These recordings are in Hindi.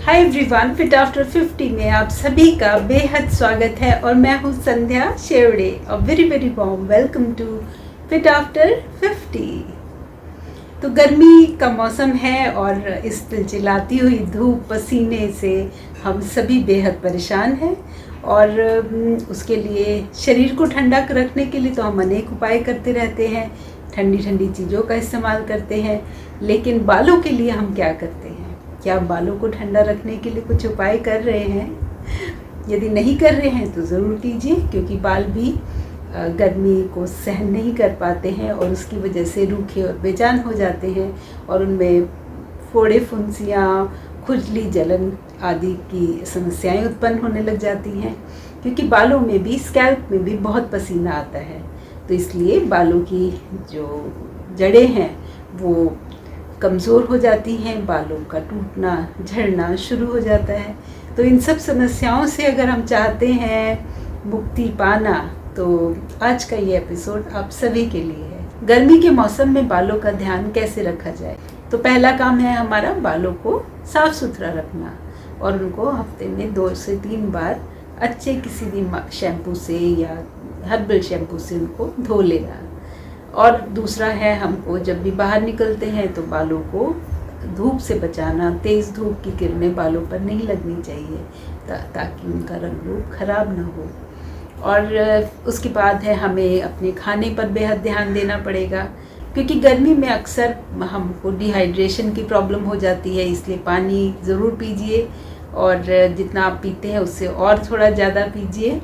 हाय एवरीवन, फिट आफ्टर 50 में आप सभी का बेहद स्वागत है और मैं हूँ Sandhya Shevade. A very very warm welcome to fit after 50। तो गर्मी का मौसम है और इस चिलचिलाती हुई धूप पसीने से हम सभी बेहद परेशान हैं और उसके लिए शरीर को ठंडा रखने के लिए तो हम अनेक उपाय करते रहते हैं, ठंडी ठंडी चीज़ों का इस्तेमाल करते हैं। लेकिन बालों के लिए हम क्या करते हैं? क्या बालों को ठंडा रखने के लिए कुछ उपाय कर रहे हैं? यदि नहीं कर रहे हैं तो ज़रूर कीजिए, क्योंकि बाल भी गर्मी को सहन नहीं कर पाते हैं और उसकी वजह से रूखे और बेजान हो जाते हैं और उनमें फोड़े, फुंसियाँ, खुजली, जलन आदि की समस्याएं उत्पन्न होने लग जाती हैं, क्योंकि बालों में भी, स्कैल्प में भी बहुत पसीना आता है। तो इसलिए बालों की जो जड़ें हैं वो कमज़ोर हो जाती हैं, बालों का टूटना, झड़ना शुरू हो जाता है। तो इन सब समस्याओं से अगर हम चाहते हैं मुक्ति पाना, तो आज का ये एपिसोड आप सभी के लिए है। गर्मी के मौसम में बालों का ध्यान कैसे रखा जाए? तो पहला काम है हमारा बालों को साफ़ सुथरा रखना और उनको हफ्ते में 2 से 3 बार अच्छे किसी भी शैम्पू से या हर्बल शैम्पू से उनको धो लेना। और दूसरा है, हमको जब भी बाहर निकलते हैं तो बालों को धूप से बचाना। तेज़ धूप की किरणें बालों पर नहीं लगनी चाहिए ताकि उनका रंग रूप खराब ना हो। और उसके बाद है, हमें अपने खाने पर बेहद ध्यान देना पड़ेगा, क्योंकि गर्मी में अक्सर हमको डिहाइड्रेशन की प्रॉब्लम हो जाती है। इसलिए पानी ज़रूर पीजिए और जितना आप पीते हैं उससे और थोड़ा ज़्यादा पीजिए।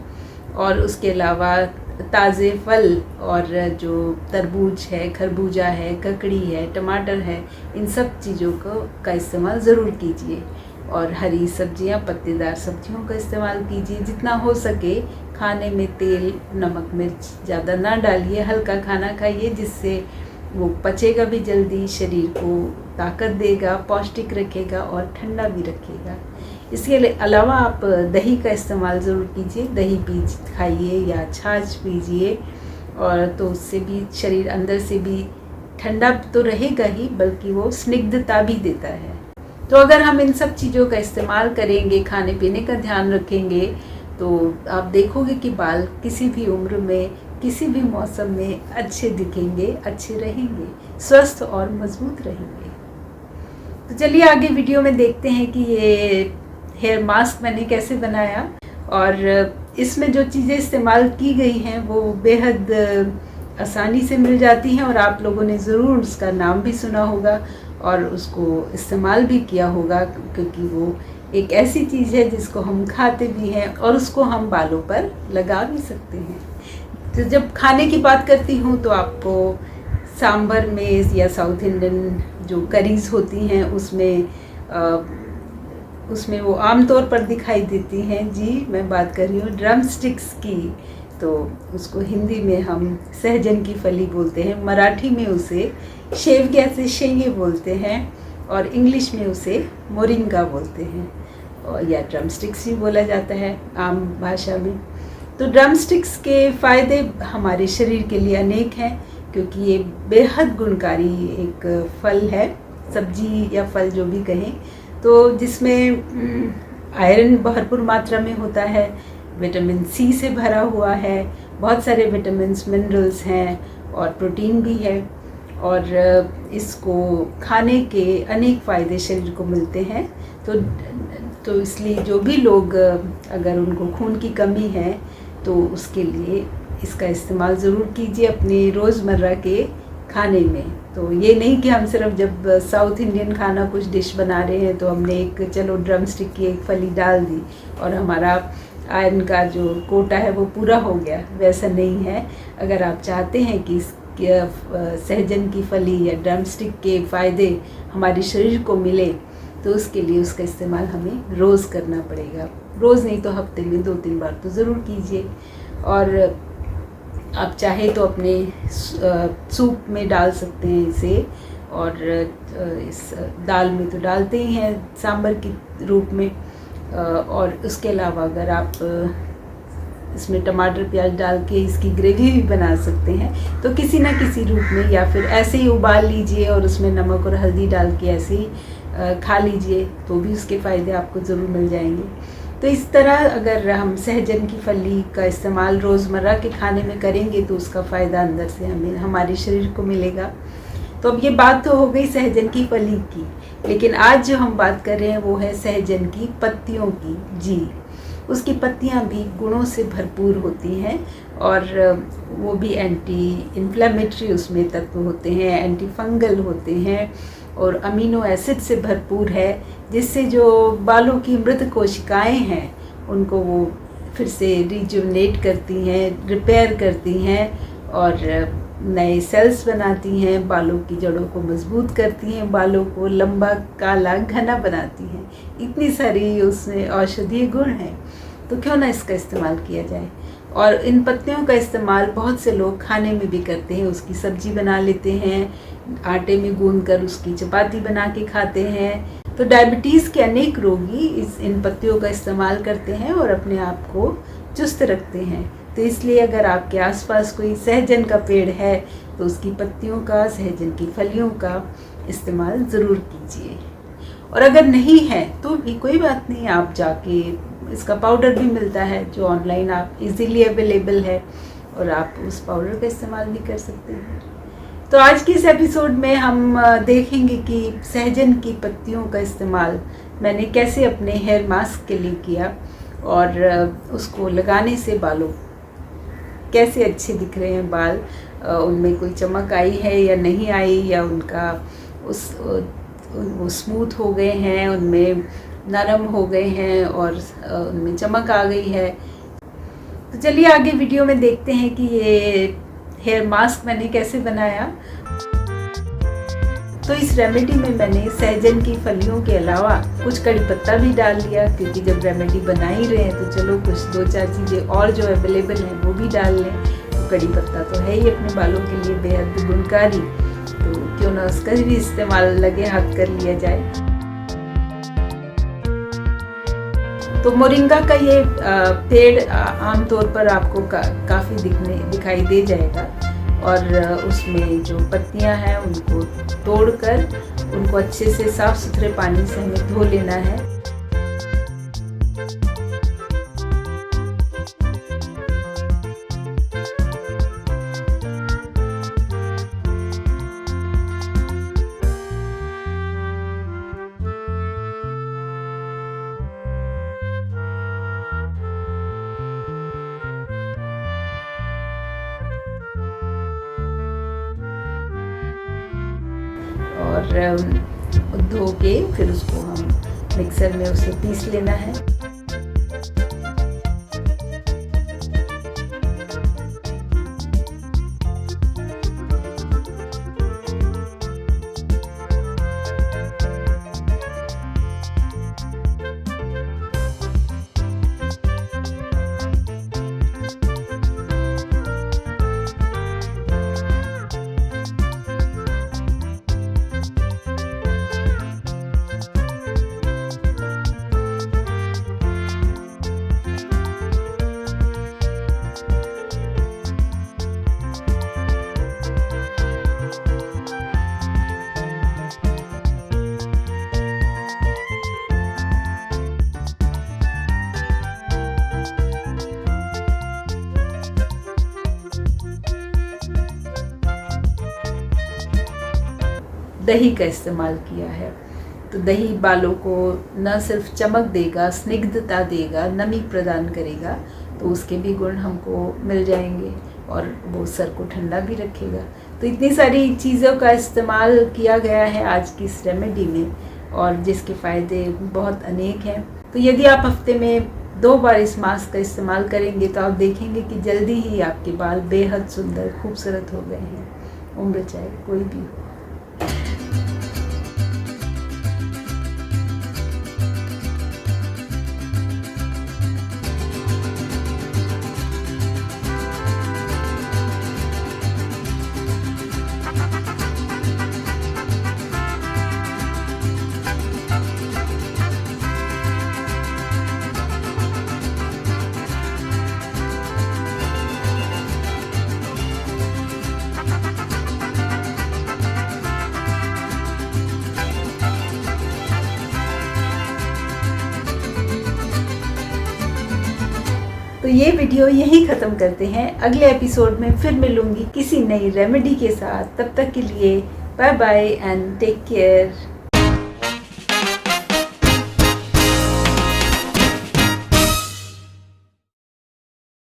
और उसके अलावा ताज़े फल और जो तरबूज है, खरबूजा है, ककड़ी है, टमाटर है, इन सब चीज़ों का इस्तेमाल ज़रूर कीजिए। और हरी सब्जियां, पत्तेदार सब्जियों का इस्तेमाल कीजिए। जितना हो सके खाने में तेल, नमक, मिर्च ज़्यादा ना डालिए। हल्का खाना खाइए, जिससे वो पचेगा भी जल्दी, शरीर को ताकत देगा, पौष्टिक रखेगा और ठंडा भी रखेगा। इसके अलावा आप दही का इस्तेमाल ज़रूर कीजिए। दही खाइए या छाछ पीजिए, और तो उससे भी शरीर अंदर से भी ठंडा तो रहेगा ही, बल्कि वो स्निग्धता भी देता है। तो अगर हम इन सब चीज़ों का इस्तेमाल करेंगे, खाने पीने का ध्यान रखेंगे, तो आप देखोगे कि बाल किसी भी उम्र में, किसी भी मौसम में अच्छे दिखेंगे, अच्छे रहेंगे, स्वस्थ और मजबूत रहेंगे। तो चलिए आगे वीडियो में देखते हैं कि ये हेयर मास्क मैंने कैसे बनाया। और इसमें जो चीज़ें इस्तेमाल की गई हैं वो बेहद आसानी से मिल जाती हैं और आप लोगों ने ज़रूर उसका नाम भी सुना होगा और उसको इस्तेमाल भी किया होगा, क्योंकि वो एक ऐसी चीज़ है जिसको हम खाते भी हैं और उसको हम बालों पर लगा भी सकते हैं। तो जब खाने की बात करती हूँ तो आपको सांभर में या साउथ इंडियन जो करीज़ होती हैं उसमें वो आमतौर पर दिखाई देती हैं। जी, मैं बात कर रही हूँ ड्रम स्टिक्स की। तो उसको हिंदी में हम सहजन की फली बोलते हैं, मराठी में उसे शेवग्या से शेंगे बोलते हैं और इंग्लिश में उसे मोरिंगा बोलते हैं, और या ड्रम स्टिक्स भी बोला जाता है आम भाषा में। तो ड्रम स्टिक्स के फ़ायदे हमारे शरीर के लिए अनेक हैं, क्योंकि ये बेहद गुणकारी एक फल है, सब्जी या फल जो भी कहें, तो जिसमें आयरन भरपूर मात्रा में होता है, विटामिन सी से भरा हुआ है, बहुत सारे विटामिन्स, मिनरल्स हैं और प्रोटीन भी है। और इसको खाने के अनेक फ़ायदे शरीर को मिलते हैं। तो इसलिए जो भी लोग, अगर उनको खून की कमी है, तो उसके लिए इसका इस्तेमाल ज़रूर कीजिए अपने रोज़मर्रा के खाने में। तो ये नहीं कि हम सिर्फ जब साउथ इंडियन खाना कुछ डिश बना रहे हैं तो हमने चलो ड्रम स्टिक की एक फली डाल दी और हमारा आयरन का जो कोटा है वो पूरा हो गया। वैसा नहीं है। अगर आप चाहते हैं कि सहजन की फली या ड्रम स्टिक के फ़ायदे हमारे शरीर को मिले, तो उसके लिए उसका इस्तेमाल हमें रोज़ करना पड़ेगा। रोज़ नहीं तो हफ्ते में 2-3 बार तो ज़रूर कीजिए। और आप चाहे तो अपने सूप में डाल सकते हैं इसे, और इस दाल में तो डालते ही हैं सांभर के रूप में। और उसके अलावा अगर आप इसमें टमाटर प्याज डाल के इसकी ग्रेवी भी बना सकते हैं, तो किसी ना किसी रूप में, या फिर ऐसे ही उबाल लीजिए और उसमें नमक और हल्दी डाल के ऐसे ही खा लीजिए तो भी उसके फ़ायदे आपको ज़रूर मिल जाएंगे। तो इस तरह अगर हम सहजन की फली का इस्तेमाल रोज़मर्रा के खाने में करेंगे तो उसका फ़ायदा अंदर से हमें हमारे शरीर को मिलेगा। तो अब ये बात तो हो गई सहजन की फली की, लेकिन आज जो हम बात कर रहे हैं वो है सहजन की पत्तियों की। जी, उसकी पत्तियां भी गुणों से भरपूर होती हैं और वो भी एंटी इन्फ्लेमेटरी उसमें तत्व होते हैं, एंटी फंगल होते हैं और अमीनो एसिड से भरपूर है, जिससे जो बालों की मृत कोशिकाएं हैं उनको वो फिर से रिजुवनेट करती हैं, रिपेयर करती हैं और नए सेल्स बनाती हैं, बालों की जड़ों को मजबूत करती हैं, बालों को लंबा काला घना बनाती हैं। इतनी सारी उसमें औषधीय गुण हैं, तो क्यों ना इसका इस्तेमाल किया जाए। और इन पत्तियों का इस्तेमाल बहुत से लोग खाने में भी करते हैं, उसकी सब्जी बना लेते हैं, आटे में गूंद कर उसकी चपाती बना के खाते हैं। तो डायबिटीज़ के अनेक रोगी इन पत्तियों का इस्तेमाल करते हैं और अपने आप को चुस्त रखते हैं। तो इसलिए अगर आपके आसपास कोई सहजन का पेड़ है तो उसकी पत्तियों का, सहजन की फलियों का इस्तेमाल ज़रूर कीजिए। और अगर नहीं है तो भी कोई बात नहीं, आप जाके इसका पाउडर भी मिलता है जो ऑनलाइन आप इजीली अवेलेबल है और आप उस पाउडर का इस्तेमाल भी कर सकते हैं। तो आज के इस एपिसोड में हम देखेंगे कि सहजन की पत्तियों का इस्तेमाल मैंने कैसे अपने हेयर मास्क के लिए किया और उसको लगाने से बालों कैसे अच्छे दिख रहे हैं बाल, उनमें कोई चमक आई है या नहीं आई, या उनका वो स्मूथ हो गए हैं, उनमें नरम हो गए हैं और उनमें चमक आ गई है। तो चलिए आगे वीडियो में देखते हैं कि ये हेयर मास्क मैंने कैसे बनाया। तो इस रेमेडी में मैंने सहजन की फलियों के अलावा कुछ कड़ी पत्ता भी डाल लिया, क्योंकि जब रेमेडी बना ही रहे हैं तो चलो कुछ 2-4 चीज़ें और जो अवेलेबल हैं वो भी डाल लें। तो कड़ी पत्ता तो है ही अपने बालों के लिए बेहद गुणकारी, तो क्यों ना उसका भी इस्तेमाल लगे हाथ कर लिया जाए। तो मोरिंगा का ये पेड़ आमतौर पर आपको काफ़ी दिखाई दे जाएगा और उसमें जो पत्तियां हैं उनको तोड़कर उनको अच्छे से साफ सुथरे पानी से हमें धो लेना है। और धो के फिर उसको हम मिक्सर में उसे पीस लेना है। दही का इस्तेमाल किया है, तो दही बालों को न सिर्फ चमक देगा, स्निग्धता देगा, नमी प्रदान करेगा, तो उसके भी गुण हमको मिल जाएंगे और वो सर को ठंडा भी रखेगा। तो इतनी सारी चीज़ों का इस्तेमाल किया गया है आज की इस रेमेडी में और जिसके फ़ायदे बहुत अनेक हैं। तो यदि आप हफ्ते में 2 बार इस मास्क का इस्तेमाल करेंगे तो आप देखेंगे कि जल्दी ही आपके बाल बेहद सुंदर खूबसूरत हो गए हैं, उम्र चाहे कोई भी हो। ये वीडियो यहीं ख़त्म करते हैं। अगले एपिसोड में फिर मिलूँगी किसी नई रेमेडी के साथ। तब तक के लिए bye bye and take care.